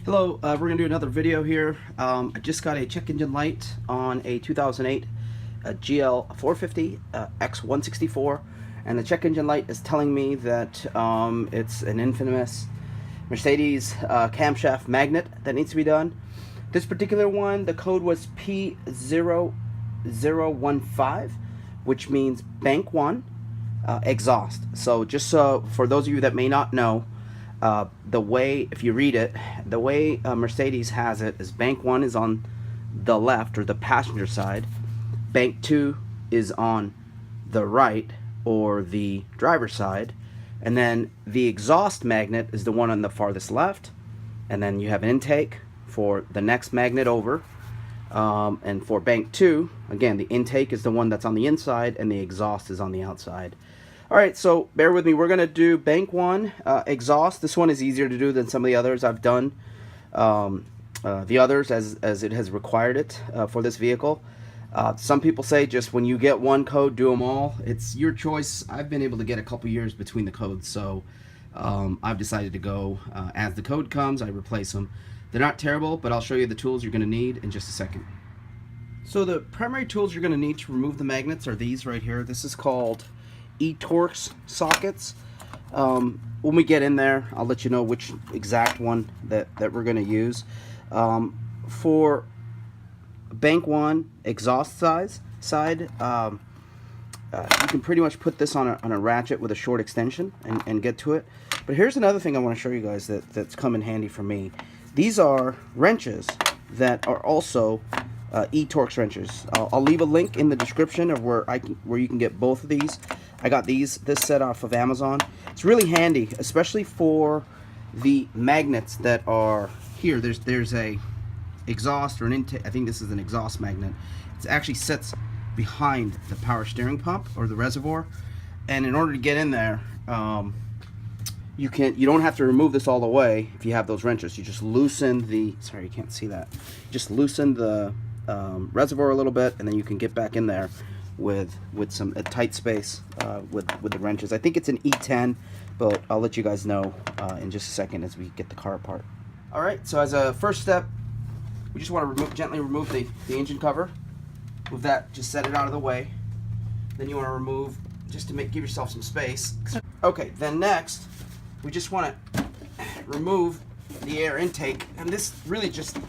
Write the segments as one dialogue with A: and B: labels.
A: Hello, we're going to do another video here. I just got a check engine light on a 2008 GL450 X164, and the check engine light is telling me that it's an infamous Mercedes camshaft magnet that needs to be done. This particular one, the code was P0015, which means bank 1 exhaust. So just so for those of you that may not know, the way, if you read it, the way Mercedes has it is bank 1 is on the left, or the passenger side. Bank 2 is on the right, or the driver's side. And then the exhaust magnet is the one on the farthest left. And then you have an intake for the next magnet over. And for bank 2, again, the intake is the one that's on the inside, and the exhaust is on the outside. Alright, so bear with me. We're going to do bank 1 exhaust. This one is easier to do than some of the others I've done. The others as it has required it for this vehicle. Some people say just when you get one code, do them all. It's your choice. I've been able to get a couple years between the codes, so I've decided to go as the code comes, I replace them. They're not terrible, but I'll show you the tools you're going to need in just a second. So the primary tools you're going to need to remove the magnets are these right here. This is called Torx sockets. When we get in there, I'll let you know which exact one that we're going to use. For bank 1 exhaust side, you can pretty much put this on a ratchet with a short extension and get to it. But here's another thing I want to show you guys that's come in handy for me. These are wrenches that are also Torx wrenches. I'll leave a link in the description of where you can get both of these. I got this set off of Amazon. It's really handy, especially for the magnets that are here. There's a exhaust or an intake. I think this is an exhaust magnet. It actually sits behind the power steering pump or the reservoir, and in order to get in there, you don't have to remove this all the way if you have those wrenches. You just loosen the, sorry, you can't see that. Just loosen the reservoir a little bit, and then you can get back in there with some tight space with the wrenches. I think it's an E10, but I'll let you guys know in just a second as we get the car apart. All right, so as a first step, we just want to gently remove the engine cover. With that, just set it out of the way. Then you want to remove, just to give yourself some space. Okay, then next, we just want to remove the air intake, and this really just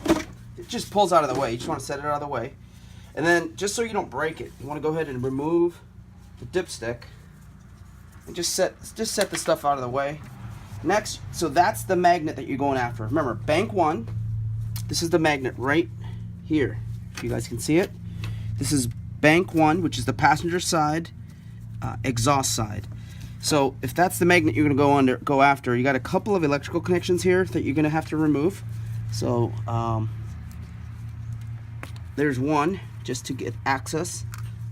A: pulls out of the way. You just want to set it out of the way. And then, just so you don't break it, you want to go ahead and remove the dipstick and just set the stuff out of the way. Next, so that's the magnet that you're going after. Remember, bank 1, this is the magnet right here. If you guys can see it. This is bank 1, which is the passenger side, exhaust side. So if that's the magnet you're going to go after, you got a couple of electrical connections here that you're going to have to remove. So there's one, just to get access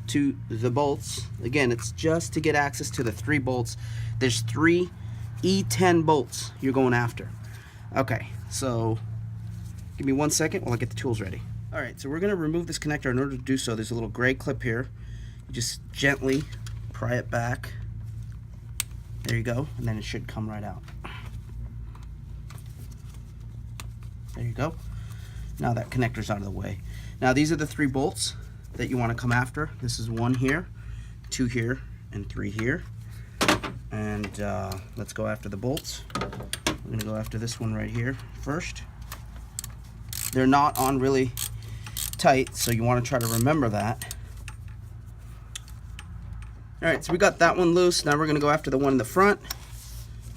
A: to the bolts. Again, it's just to get access to the 3 bolts. There's 3 E10 bolts you're going after. Okay, so give me 1 second while I get the tools ready. Alright, so we're going to remove this connector. In order to do so, there's a little gray clip here. You just gently pry it back. There you go, and then it should come right out. There you go. Now that connector's out of the way. Now these are the 3 bolts that you want to come after. This is 1 here, 2 here, and 3 here. And let's go after the bolts. We're going to go after this one right here first. They're not on really tight, so you want to try to remember that. Alright, so we got that one loose. Now we're going to go after the one in the front.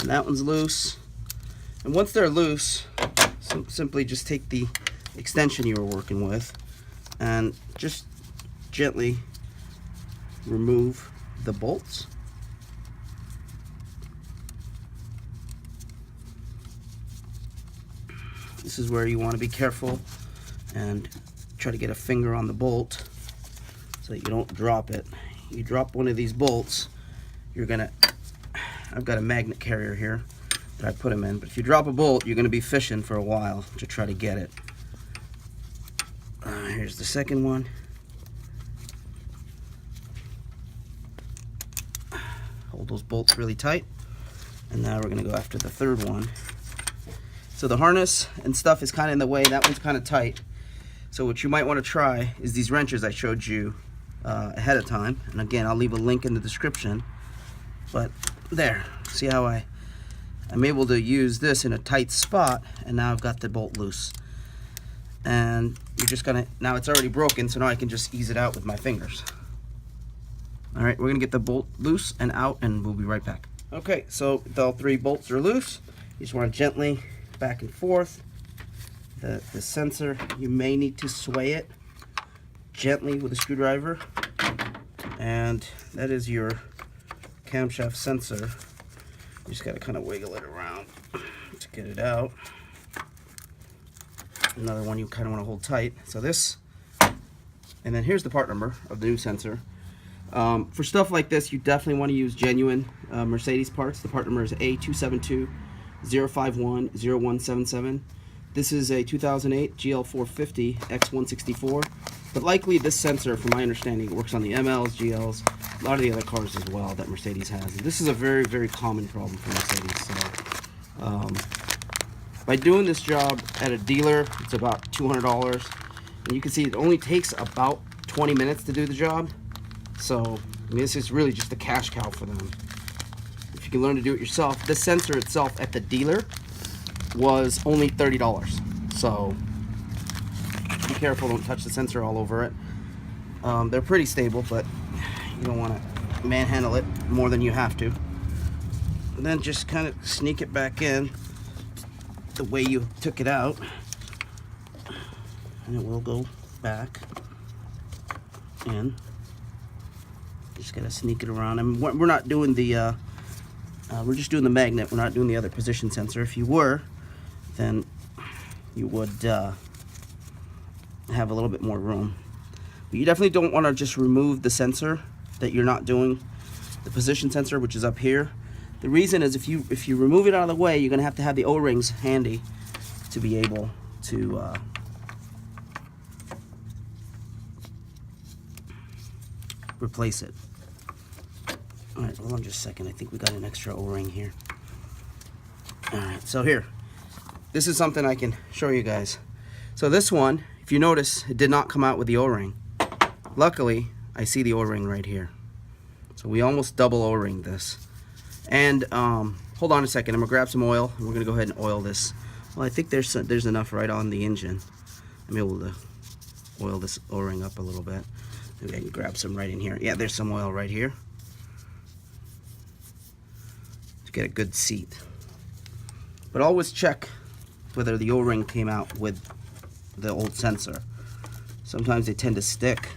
A: And that one's loose. And once they're loose, simply just take the extension you were working with and just gently remove the bolts. This is where you want to be careful and try to get a finger on the bolt so that you don't drop it. You drop one of these bolts, you're gonna, I've got a magnet carrier here that I put them in, but if you drop a bolt, you're gonna be fishing for a while to try to get it. Here's the second one. Hold those bolts really tight. And now we're gonna go after the third one. So the harness and stuff is kind of in the way. That one's kind of tight. So what you might want to try is these wrenches I showed you ahead of time. And again, I'll leave a link in the description. But there, see how I'm able to use this in a tight spot, and now I've got the bolt loose. And you're just gonna, now it's already broken, so now I can just ease it out with my fingers. All right, we're gonna get the bolt loose and out, and we'll be right back. Okay, so all 3 bolts are loose. You just want to gently back and forth. The sensor, you may need to sway it gently with a screwdriver. And that is your camshaft sensor. You just gotta kind of wiggle it around to get it out. Another one you kind of want to hold tight. So this, and then here's the part number of the new sensor. For stuff like this, you definitely want to use genuine Mercedes parts. The part number is A272-051-0177. This is a 2008 GL450 X164. But likely this sensor, from my understanding, it works on the MLs, GLs, a lot of the other cars as well that Mercedes has. And this is a very, very common problem for Mercedes. So, by doing this job at a dealer, it's about $200. And you can see it only takes about 20 minutes to do the job. So, I mean, this is really just a cash cow for them. If you can learn to do it yourself. The sensor itself at the dealer was only $30. So, be careful, don't touch the sensor all over it. They're pretty stable, but you don't want to manhandle it more than you have to. And then just kind of sneak it back in the way you took it out, and it will go back in. Just gotta sneak it around. I mean, we're not doing the we're just doing the magnet. We're not doing the other position sensor. If you were, then you would have a little bit more room. But you definitely don't want to just remove the sensor that you're not doing, the position sensor, which is up here. The reason is if you remove it out of the way, you're gonna have to have the O-rings handy to be able to replace it. All right, hold on just a second. I think we got an extra O-ring here. All right, so here, this is something I can show you guys. So this one, if you notice, it did not come out with the O-ring. Luckily, I see the O-ring right here. So we almost double O-ringed this. And hold on a second, I'm gonna grab some oil and we're gonna go ahead and oil this. Well, I think there's enough right on the engine. I'm able to oil this O-ring up a little bit. Maybe I can grab some right in here. Yeah, there's some oil right here to get a good seat. But always check whether the O-ring came out with the old sensor. Sometimes they tend to stick,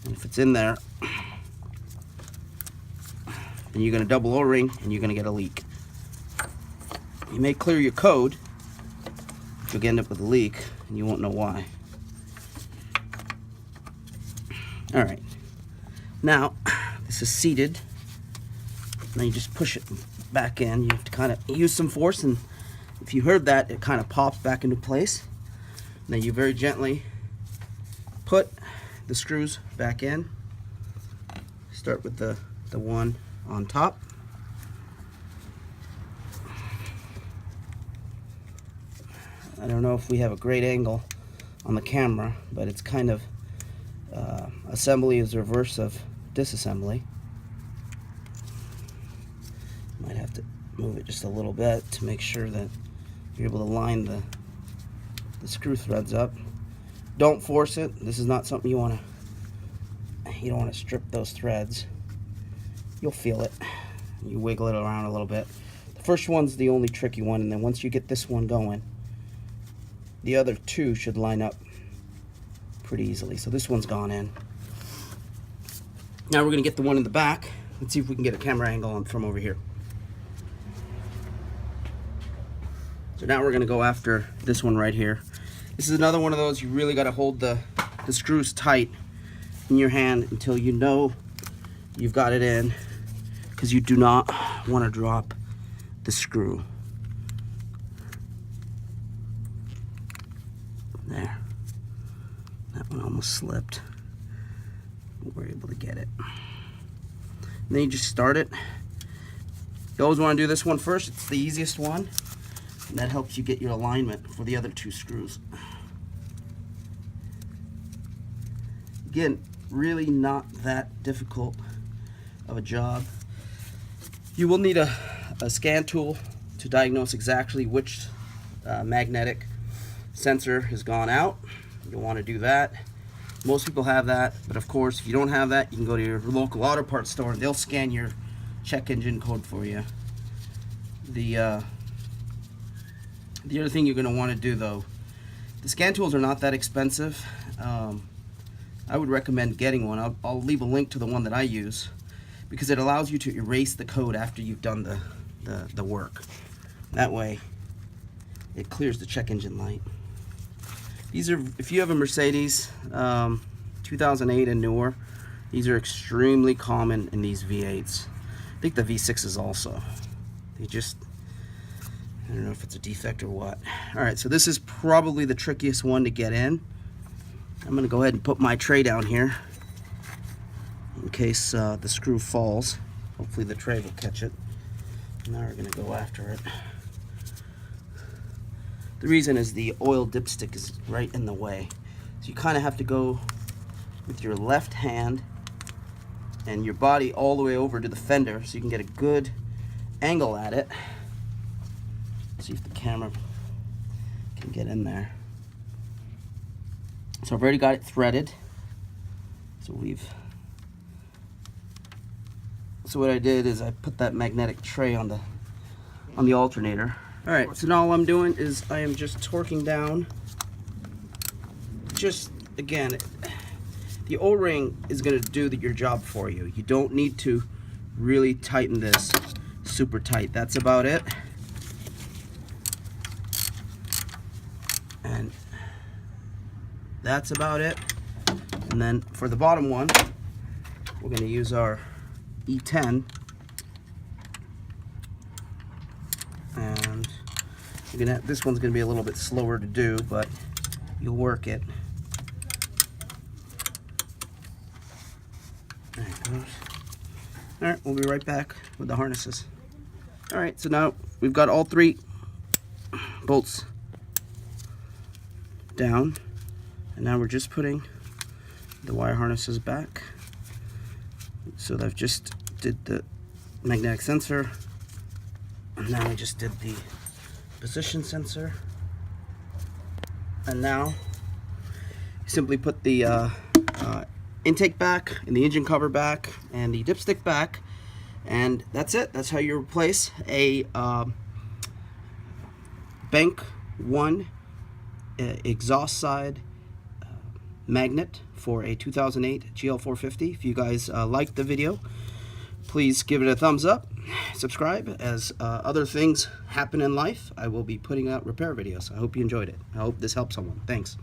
A: and if it's in there, then you're going to double O-ring and you're going to get a leak. You may clear your code, but you'll end up with a leak and you won't know why. Alright, now this is seated. Now you just push it back in. You have to kind of use some force, and if you heard that, it kind of pops back into place. Then you very gently put the screws back in. Start with the one on top. I don't know if we have a great angle on the camera, but it's kind of assembly is the reverse of disassembly. Might have to move it just a little bit to make sure that you're able to line the screw threads up. Don't force it. This is not something you don't want to strip those threads. You'll feel it. You wiggle it around a little bit. The first one's the only tricky one, and then once you get this one going, the other two should line up pretty easily. So this one's gone in. Now we're going to get the one in the back. Let's see if we can get a camera angle on from over here. So now we're going to go after this one right here. This is another one of those you really got to hold the screws tight in your hand until you know you've got it in, because you do not want to drop the screw. There. That one almost slipped. We're able to get it. And then you just start it. You always want to do this one first. It's the easiest one. And that helps you get your alignment for the other two screws. Again, really not that difficult of a job. You will need a scan tool to diagnose exactly which magnetic sensor has gone out. You'll want to do that. Most people have that, but of course, if you don't have that, you can go to your local auto parts store and they'll scan your check engine code for you. The other thing you're going to want to do, though, the scan tools are not that expensive. I would recommend getting one. I'll leave a link to the one that I use because it allows you to erase the code after you've done the work. That way, it clears the check engine light. These are, if you have a Mercedes 2008 and newer, these are extremely common in these V8s. I think the V6s also. They just, I don't know if it's a defect or what. Alright, so this is probably the trickiest one to get in. I'm going to go ahead and put my tray down here in case the screw falls. Hopefully the tray will catch it. Now we're going to go after it. The reason is the oil dipstick is right in the way. So you kind of have to go with your left hand and your body all the way over to the fender so you can get a good angle at it. See if the camera can get in there. So I've already got it threaded. So what I did is I put that magnetic tray on the alternator. Alright, so now all I'm doing is I am just torquing down. Just, again, the O-ring is going to do your job for you. You don't need to really tighten this super tight. That's about it. And that's about it. And then for the bottom one, we're going to use our E10. And this one's going to be a little bit slower to do, but you'll work it. There it goes. Alright, we'll be right back with the harnesses. Alright, so now we've got all three bolts down, and now we're just putting the wire harnesses back. So I've just did the magnetic sensor, and now I just did the position sensor, and now you simply put the intake back and the engine cover back and the dipstick back, and that's it. That's how you replace a bank 1 exhaust side magnet for a 2008 GL450. If you guys liked the video, please give it a thumbs up, subscribe. As other things happen in life, I will be putting out repair videos. I hope you enjoyed it. I hope this helps someone. Thanks.